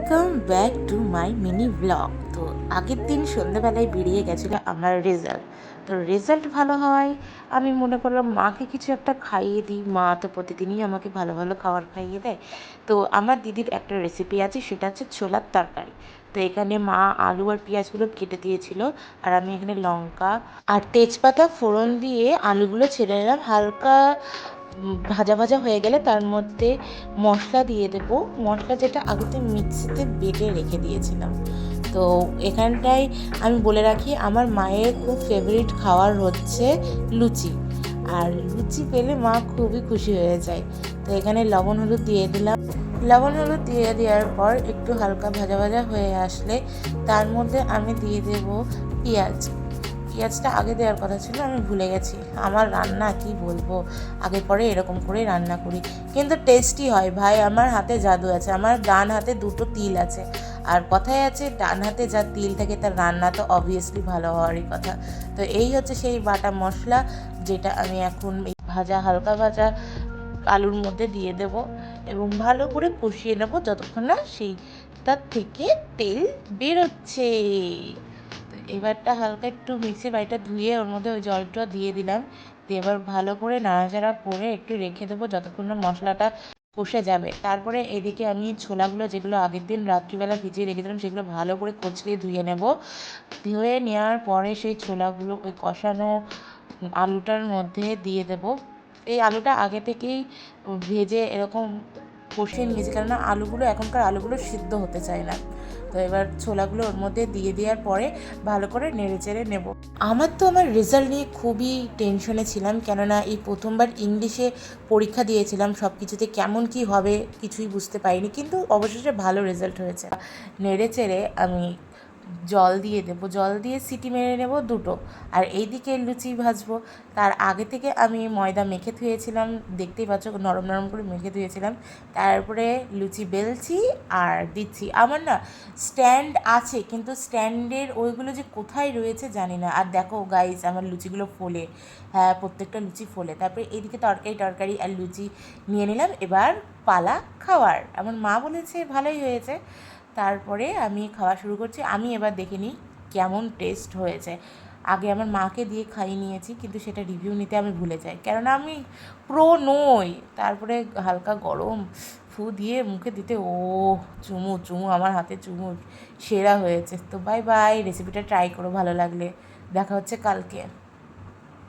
Welcome back to my mini blog. তো আগের দিন সন্ধ্যেবেলায় বেরিয়ে গেছিলো আমার রেজাল্ট। তো রেজাল্ট ভালো হয় আমি মনে করলাম মাকে কিছু একটা খাইয়ে দিই। মা তো প্রতিদিনই আমাকে ভালো ভালো খাবার খাইয়ে দেয়। তো আমার দিদির একটা রেসিপি আছে, সেটা হচ্ছে ছোলার তরকারি। তো এখানে মা আলু আর পেঁয়াজগুলো কেটে দিয়েছিল, আর আমি এখানে লঙ্কা আর তেজপাতা ফোড়ন দিয়ে আলুগুলো ছেড়ে নিলাম। হালকা ভাজা ভাজা হয়ে গেলে তার মধ্যে মশলা দিয়ে দেব, মশলা যেটা আগেতে মিক্সিতে বেটে রেখে দিয়েছিলাম। তো এখানটায় আমি বলে রাখি, আমার মায়ের খুব ফেভারিট খাবার হচ্ছে লুচি, আর লুচি পেলে মা খুবই খুশি হয়ে যায়। তো এখানে লবণ হলুদ দিয়ে দিলাম। লবণ হলুদ দিয়ে দেওয়ার পর একটু হালকা ভাজা ভাজা হয়ে আসলে তার মধ্যে আমি দিয়ে দেব পেঁয়াজ। পেঁয়াজটা আগে দেওয়ার কথা ছিল, আমি ভুলে গেছি। আমার রান্না কি বলবো, আগে পরে এরকম করেই রান্না করি, কিন্তু টেস্টি হয় ভাই। আমার হাতে জাদু আছে, আমার ডান হাতে দুটো তিল আছে, আর কথায় আছে ডান হাতে যা তিল থাকে তার রান্না তো অবভিয়াসলি ভালো হওয়ারই কথা। তো এই হচ্ছে সেই বাটা মশলা, যেটা আমি এখন ভাজা হালকা ভাজা আলুর মধ্যে দিয়ে দেব এবং ভালো করে কষিয়ে নেব যতক্ষণ না সেইটার থেকে তেল বেরোচ্ছে। এবারটা হালকা একটু মিক্সির বাড়িটা ধুয়ে ওর মধ্যে ওই জলটা দিয়ে দিলাম, দিয়ে এবার ভালো করে নাড়াচাড়া করে একটু রেখে দেবো যতক্ষণ না মশলাটা কষে যাবে। তারপরে এদিকে আমি ছোলাগুলো, যেগুলো আগের দিন রাত্রিবেলা ভিজিয়ে রেখেছিলাম, সেগুলো ভালো করে কচলিয়ে ধুয়ে নেব। ধুয়ে নেওয়ার পরে সেই ছোলাগুলো ওই কষানো আলুটার মধ্যে দিয়ে দেব। এই আলুটা আগে থেকেই ভেজে এরকম কষিয়ে নিয়েছি, কেননা এখনকার আলুগুলো সিদ্ধ হতে চায় না। তো এবার ছোলাগুলো ওর মধ্যে দিয়ে দেওয়ার পরে ভালো করে নেড়ে চেড়ে নেব। আমার রেজাল্ট নিয়ে খুবই টেনশনে ছিলাম, কেননা এই প্রথমবার ইংলিশে পরীক্ষা দিয়েছিলাম, সব কিছুতে কেমন কি হবে কিছুই বুঝতে পারিনি, কিন্তু অবশেষে ভালো রেজাল্ট হয়েছে। নেড়ে চেড়ে আমি জল দিয়ে দেবো, জল দিয়ে সিটি মেরে নেব দুটো। আর এইদিকে লুচি ভাজবো। তার আগে থেকে আমি ময়দা মেখে ধুয়েছিলাম, দেখতেই পাচ্ছ নরম নরম করে মেখে ধুয়েছিলাম। তারপরে লুচি বেলছি আর দিচ্ছি। আমার না স্ট্যান্ড আছে, কিন্তু স্ট্যান্ডের ওইগুলো যে কোথায় রয়েছে জানি না। আর দেখো গাইস, আমার লুচিগুলো ফোলে, হ্যাঁ প্রত্যেকটা লুচি ফোলে। তারপরে এইদিকে তরকারি আর লুচি নিয়ে নিলাম। এবার পালা খাওয়ার। আমার মা বলেছে ভালোই হয়েছে। তারপরে আমি খাওয়া শুরু করছি। আমি এবার দেখে নিই কেমন টেস্ট হয়েছে। আগে আমার মাকে দিয়ে খাইয়ে নিয়েছি, কিন্তু সেটা রিভিউ নিতে আমি ভুলে যাই, কেননা আমি প্রো নই। তারপরে হালকা গরম ফু দিয়ে মুখে দিতে ও চুমু চুমু, আমার হাতে চুমু সেরা হয়েছে। তো বাই বাই, রেসিপিটা ট্রাই করো, ভালো লাগলে দেখা হচ্ছে কালকে।